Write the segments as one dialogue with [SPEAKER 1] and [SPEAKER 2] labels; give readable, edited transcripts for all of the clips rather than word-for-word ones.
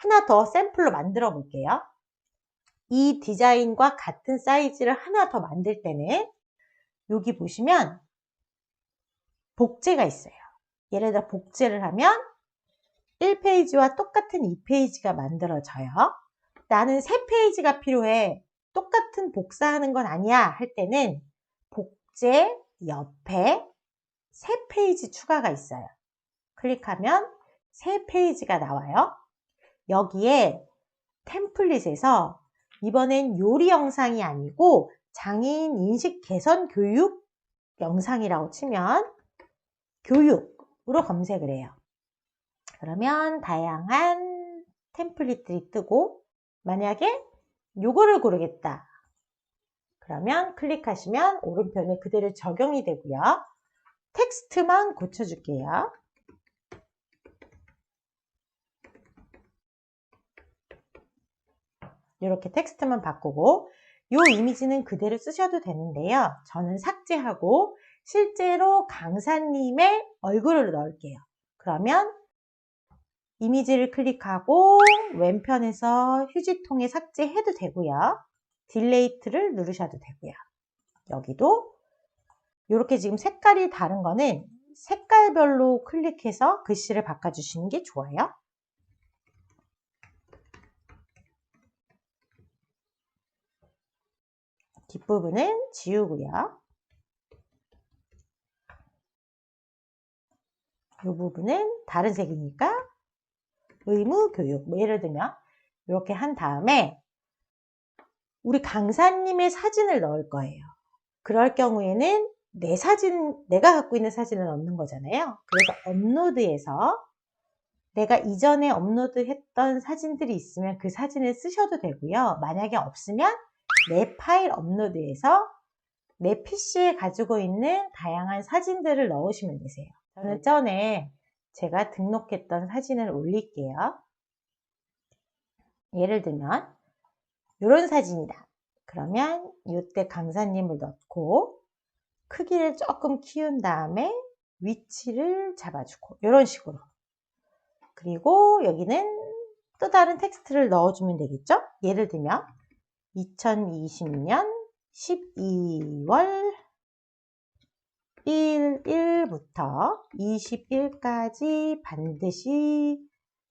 [SPEAKER 1] 하나 더 샘플로 만들어 볼게요. 이 디자인과 같은 사이즈를 하나 더 만들 때는 여기 보시면 복제가 있어요. 예를 들어 복제를 하면 1페이지와 똑같은 2페이지가 만들어져요. 나는 3페이지가 필요해. 똑같은 복사하는 건 아니야 할 때는 복제 옆에 3페이지 추가가 있어요. 클릭하면 3페이지가 나와요. 여기에 템플릿에서 이번엔 요리 영상이 아니고 장애인 인식 개선 교육 영상이라고 치면 교육으로 검색을 해요. 그러면 다양한 템플릿들이 뜨고 만약에 요거를 고르겠다. 그러면 클릭하시면 오른편에 그대로 적용이 되고요. 텍스트만 고쳐줄게요. 이렇게 텍스트만 바꾸고 이 이미지는 그대로 쓰셔도 되는데요. 저는 삭제하고 실제로 강사님의 얼굴을 넣을게요. 그러면 이미지를 클릭하고 왼편에서 휴지통에 삭제해도 되고요. 딜레이트를 누르셔도 되고요. 여기도 이렇게 지금 색깔이 다른 거는 색깔별로 클릭해서 글씨를 바꿔주시는 게 좋아요. 뒷부분은 지우고요. 이 부분은 다른 색이니까 의무 교육, 예를 들면 이렇게 한 다음에 우리 강사님의 사진을 넣을 거예요. 그럴 경우에는 내가 갖고 있는 사진을 넣는 거잖아요. 그래서 업로드에서 내가 이전에 업로드했던 사진들이 있으면 그 사진을 쓰셔도 되고요. 만약에 없으면 내 파일 업로드에서 내 PC에 가지고 있는 다양한 사진들을 넣으시면 되세요. 저는 전에 제가 등록했던 사진을 올릴게요. 예를 들면 이런 사진이다. 그러면 이때 강사님을 넣고 크기를 조금 키운 다음에 위치를 잡아주고 이런 식으로. 그리고 여기는 또 다른 텍스트를 넣어주면 되겠죠? 예를 들면 2020년 12월 1일부터 20일까지 반드시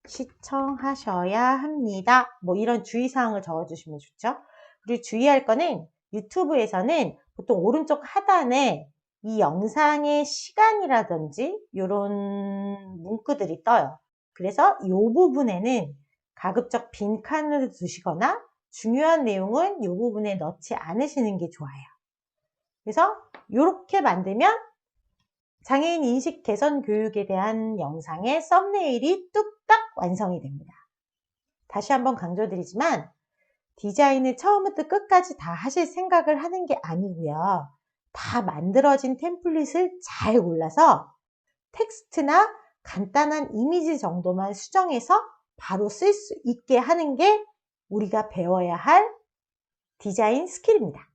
[SPEAKER 1] 시청하셔야 합니다. 뭐 이런 주의사항을 적어주시면 좋죠. 그리고 주의할 거는 유튜브에서는 보통 오른쪽 하단에 이 영상의 시간이라든지 이런 문구들이 떠요. 그래서 이 부분에는 가급적 빈칸을 두시거나 중요한 내용은 이 부분에 넣지 않으시는 게 좋아요. 그래서 이렇게 만들면 장애인 인식 개선 교육에 대한 영상의 썸네일이 뚝딱 완성이 됩니다. 다시 한번 강조드리지만 디자인을 처음부터 끝까지 다 하실 생각을 하는 게 아니고요. 다 만들어진 템플릿을 잘 골라서 텍스트나 간단한 이미지 정도만 수정해서 바로 쓸 수 있게 하는 게 우리가 배워야 할 디자인 스킬입니다.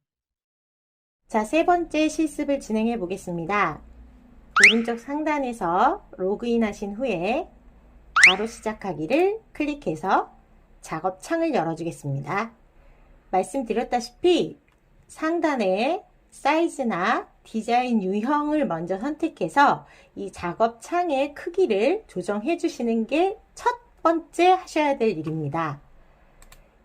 [SPEAKER 1] 자, 세 번째 실습을 진행해 보겠습니다. 오른쪽 상단에서 로그인 하신 후에 바로 시작하기를 클릭해서 작업창을 열어주겠습니다. 말씀드렸다시피 상단에 사이즈나 디자인 유형을 먼저 선택해서 이 작업창의 크기를 조정해 주시는 게 첫 번째 하셔야 될 일입니다.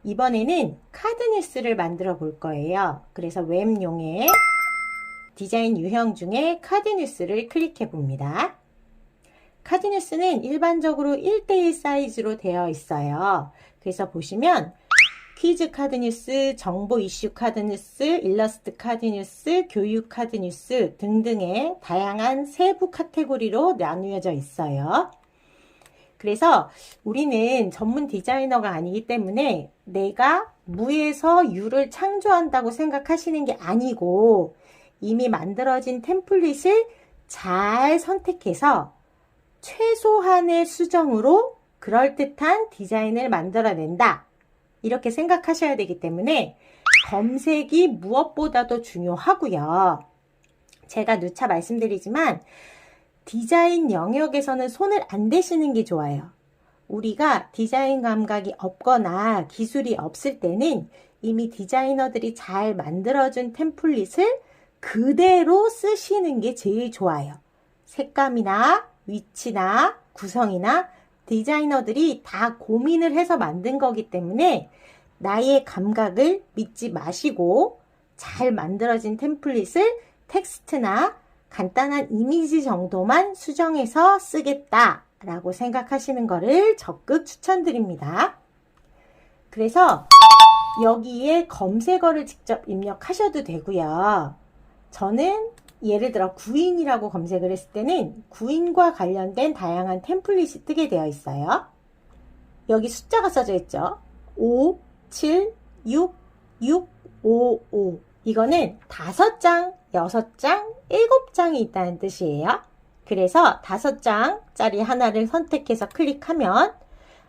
[SPEAKER 1] 이번에는 카드 뉴스를 만들어 볼 거예요. 그래서 웹용의 디자인 유형 중에 카드 뉴스를 클릭해 봅니다. 카드 뉴스는 일반적으로 1:1 사이즈로 되어 있어요. 그래서 보시면 퀴즈 카드 뉴스, 정보 이슈 카드 뉴스, 일러스트 카드 뉴스, 교육 카드 뉴스 등등의 다양한 세부 카테고리로 나누어져 있어요. 그래서 우리는 전문 디자이너가 아니기 때문에 내가 무에서 유를 창조한다고 생각하시는 게 아니고 이미 만들어진 템플릿을 잘 선택해서 최소한의 수정으로 그럴듯한 디자인을 만들어낸다. 이렇게 생각하셔야 되기 때문에 검색이 무엇보다도 중요하고요. 제가 누차 말씀드리지만 디자인 영역에서는 손을 안 대시는 게 좋아요. 우리가 디자인 감각이 없거나 기술이 없을 때는 이미 디자이너들이 잘 만들어준 템플릿을 그대로 쓰시는 게 제일 좋아요. 색감이나 위치나 구성이나 디자이너들이 다 고민을 해서 만든 거기 때문에 나의 감각을 믿지 마시고 잘 만들어진 템플릿을 텍스트나 간단한 이미지 정도만 수정해서 쓰겠다 라고 생각하시는 거를 적극 추천드립니다. 그래서 여기에 검색어를 직접 입력하셔도 되고요. 저는 예를 들어 구인이라고 검색을 했을 때는 구인과 관련된 다양한 템플릿이 뜨게 되어 있어요. 여기 숫자가 써져 있죠. 5, 7, 6, 6, 5, 5. 이거는 5장, 6장, 7장이 있다는 뜻이에요. 그래서 5장짜리 하나를 선택해서 클릭하면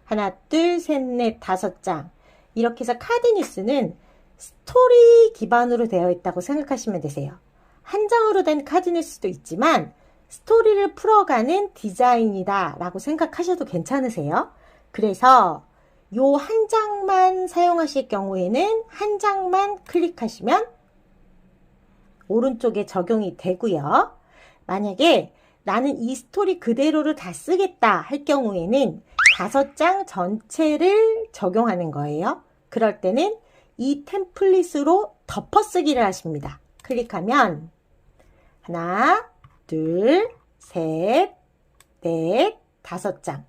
[SPEAKER 1] 하나, 둘, 셋, 넷, 5장. 이렇게 해서 카드뉴스는 스토리 기반으로 되어 있다고 생각하시면 되세요. 한 장으로 된 카드뉴스도 있지만 스토리를 풀어가는 디자인이다 라고 생각하셔도 괜찮으세요. 그래서 요 한 장만 사용하실 경우에는 한 장만 클릭하시면 오른쪽에 적용이 되고요. 만약에 나는 이 스토리 그대로를 다 쓰겠다 할 경우에는 5장 전체를 적용하는 거예요. 그럴 때는 이 템플릿으로 덮어쓰기를 하십니다. 클릭하면 하나, 둘, 셋, 넷, 5장.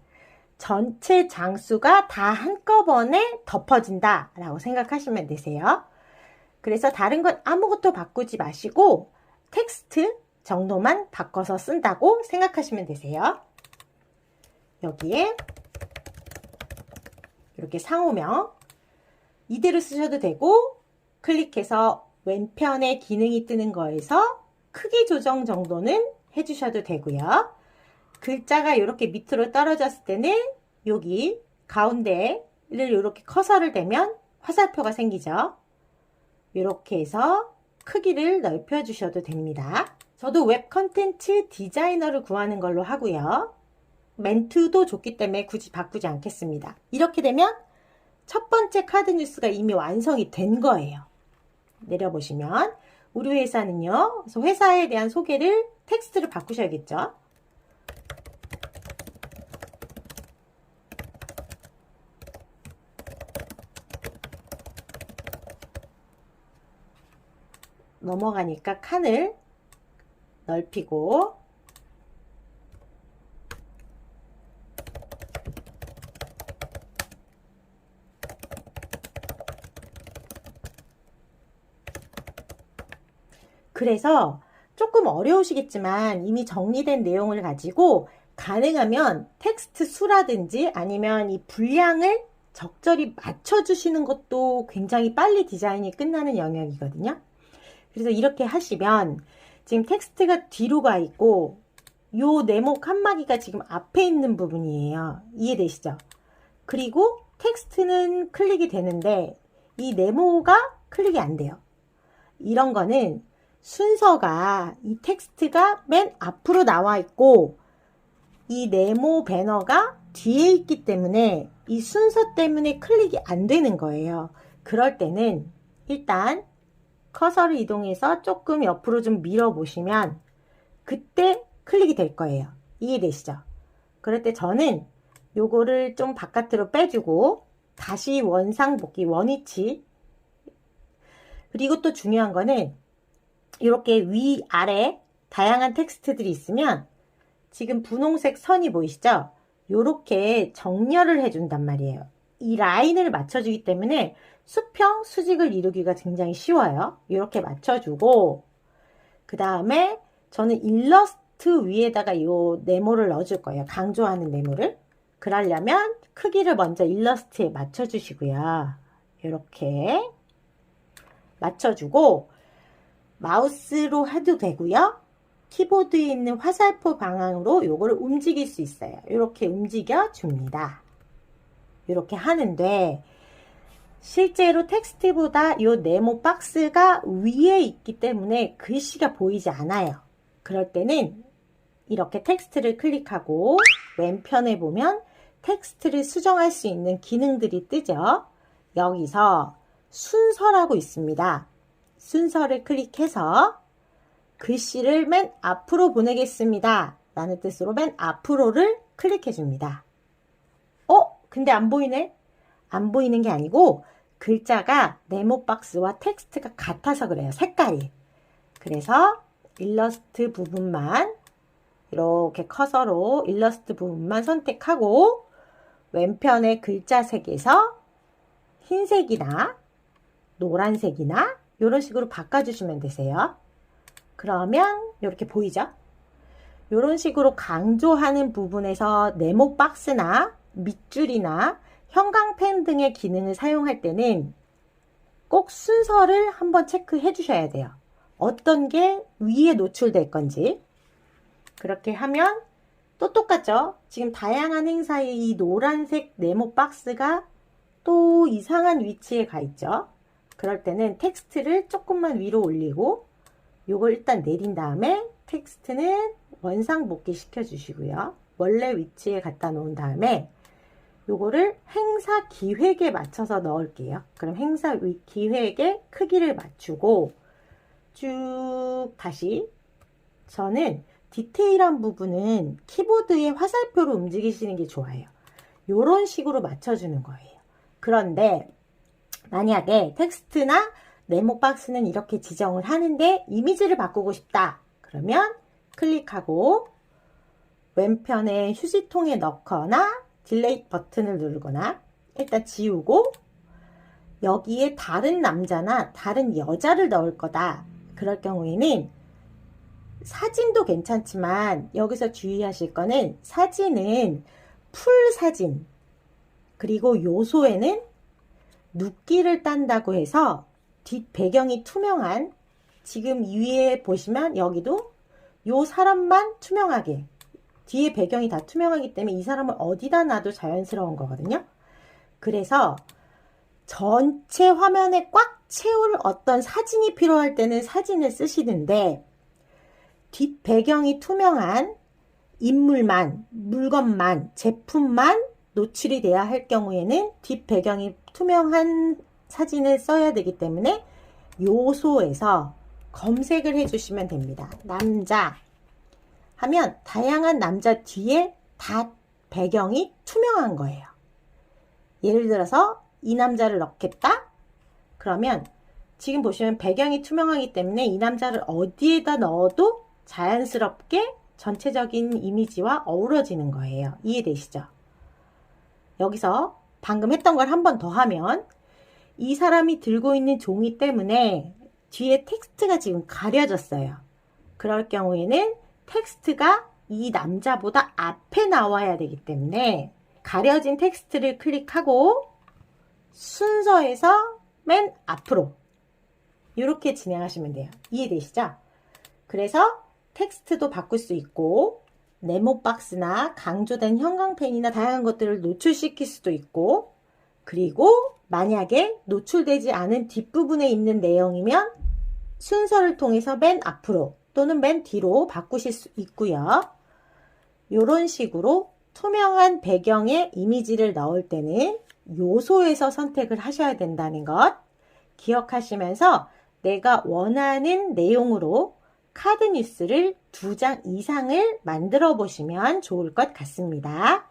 [SPEAKER 1] 전체 장수가 다 한꺼번에 덮어진다 라고 생각하시면 되세요. 그래서 다른 건 아무것도 바꾸지 마시고 텍스트 정도만 바꿔서 쓴다고 생각하시면 되세요. 여기에 이렇게 상호명 이대로 쓰셔도 되고 클릭해서 왼편에 기능이 뜨는 거에서 크기 조정 정도는 해주셔도 되고요. 글자가 이렇게 밑으로 떨어졌을 때는 여기 가운데를 이렇게 커서를 대면 화살표가 생기죠. 이렇게 해서 크기를 넓혀 주셔도 됩니다. 저도 웹 컨텐츠 디자이너를 구하는 걸로 하고요. 멘트도 좋기 때문에 굳이 바꾸지 않겠습니다. 이렇게 되면 첫 번째 카드 뉴스가 이미 완성이 된 거예요. 내려보시면 우리 회사는요. 그래서 회사에 대한 소개를 텍스트를 바꾸셔야겠죠. 넘어가니까 칸을 넓히고 그래서 조금 어려우시겠지만 이미 정리된 내용을 가지고 가능하면 텍스트 수라든지 아니면 이 분량을 적절히 맞춰주시는 것도 굉장히 빨리 디자인이 끝나는 영역이거든요. 그래서 이렇게 하시면 지금 텍스트가 뒤로 가 있고 요 네모 칸막이가 지금 앞에 있는 부분이에요. 이해되시죠? 그리고 텍스트는 클릭이 되는데 이 네모가 클릭이 안 돼요. 이런 거는 순서가 이 텍스트가 맨 앞으로 나와 있고 이 네모 배너가 뒤에 있기 때문에 이 순서 때문에 클릭이 안 되는 거예요. 그럴 때는 일단 커서를 이동해서 조금 옆으로 좀 밀어 보시면 그때 클릭이 될 거예요. 이해되시죠? 그럴 때 저는 요거를 좀 바깥으로 빼주고 다시 원상복귀 원위치. 그리고 또 중요한 거는 이렇게 위아래 다양한 텍스트들이 있으면 지금 분홍색 선이 보이시죠? 요렇게 정렬을 해준단 말이에요. 이 라인을 맞춰주기 때문에 수평, 수직을 이루기가 굉장히 쉬워요. 이렇게 맞춰주고 그 다음에 저는 일러스트 위에다가 이 네모를 넣어줄 거예요. 강조하는 네모를. 그러려면 크기를 먼저 일러스트에 맞춰주시고요. 이렇게 맞춰주고 마우스로 해도 되고요. 키보드에 있는 화살표 방향으로 요거를 움직일 수 있어요. 이렇게 움직여 줍니다. 이렇게 하는데 실제로 텍스트보다 이 네모 박스가 위에 있기 때문에 글씨가 보이지 않아요. 그럴 때는 이렇게 텍스트를 클릭하고 왼편에 보면 텍스트를 수정할 수 있는 기능들이 뜨죠. 여기서 순서라고 있습니다. 순서를 클릭해서 글씨를 맨 앞으로 보내겠습니다 라는 뜻으로 맨 앞으로를 클릭해 줍니다. 근데 안 보이네? 안 보이는 게 아니고 글자가 네모박스와 텍스트가 같아서 그래요. 색깔이. 그래서 일러스트 부분만 이렇게 커서로 일러스트 부분만 선택하고 왼편의 글자 색에서 흰색이나 노란색이나 이런 식으로 바꿔주시면 되세요. 그러면 이렇게 보이죠? 이런 식으로 강조하는 부분에서 네모 박스나 밑줄이나 형광펜 등의 기능을 사용할 때는 꼭 순서를 한번 체크해 주셔야 돼요. 어떤 게 위에 노출될 건지. 그렇게 하면 또 똑같죠? 지금 다양한 행사에 이 노란색 네모 박스가 또 이상한 위치에 가 있죠? 그럴 때는 텍스트를 조금만 위로 올리고 요걸 일단 내린 다음에 텍스트는 원상복귀 시켜 주시고요. 원래 위치에 갖다 놓은 다음에 요거를 행사 기획에 맞춰서 넣을게요. 그럼 행사 기획의 크기를 맞추고 쭉 다시 저는 디테일한 부분은 키보드의 화살표로 움직이시는 게 좋아요. 요런 식으로 맞춰주는 거예요. 그런데 만약에 텍스트나 네모 박스는 이렇게 지정을 하는데 이미지를 바꾸고 싶다. 그러면 클릭하고 왼편에 휴지통에 넣거나 딜레이트 버튼을 누르거나 일단 지우고 여기에 다른 남자나 다른 여자를 넣을 거다. 그럴 경우에는 사진도 괜찮지만 여기서 주의하실 거는 사진은 풀 사진 그리고 요소에는 눕기를 딴다고 해서 뒷 배경이 투명한 지금 위에 보시면 여기도 요 사람만 투명하게 뒤에 배경이 다 투명하기 때문에 이 사람을 어디다 놔도 자연스러운 거거든요. 그래서 전체 화면에 꽉 채울 어떤 사진이 필요할 때는 사진을 쓰시는데 뒷 배경이 투명한 인물만, 물건만, 제품만 노출이 돼야 할 경우에는 뒷 배경이 투명한 사진을 써야 되기 때문에 요소에서 검색을 해주시면 됩니다. 남자 하면 다양한 남자 뒤에 다 배경이 투명한 거예요. 예를 들어서 이 남자를 넣겠다? 그러면 지금 보시면 배경이 투명하기 때문에 이 남자를 어디에다 넣어도 자연스럽게 전체적인 이미지와 어우러지는 거예요. 이해되시죠? 여기서 방금 했던 걸 한 번 더 하면 이 사람이 들고 있는 종이 때문에 뒤에 텍스트가 지금 가려졌어요. 그럴 경우에는 텍스트가 이 남자보다 앞에 나와야 되기 때문에 가려진 텍스트를 클릭하고 순서에서 맨 앞으로 이렇게 진행하시면 돼요. 이해되시죠? 그래서 텍스트도 바꿀 수 있고 네모 박스나 강조된 형광펜이나 다양한 것들을 노출시킬 수도 있고 그리고 만약에 노출되지 않은 뒷부분에 있는 내용이면 순서를 통해서 맨 앞으로 또는 맨 뒤로 바꾸실 수 있고요. 이런 식으로 투명한 배경에 이미지를 넣을 때는 요소에서 선택을 하셔야 된다는 것 기억하시면서 내가 원하는 내용으로 카드 뉴스를 2장 이상을 만들어 보시면 좋을 것 같습니다.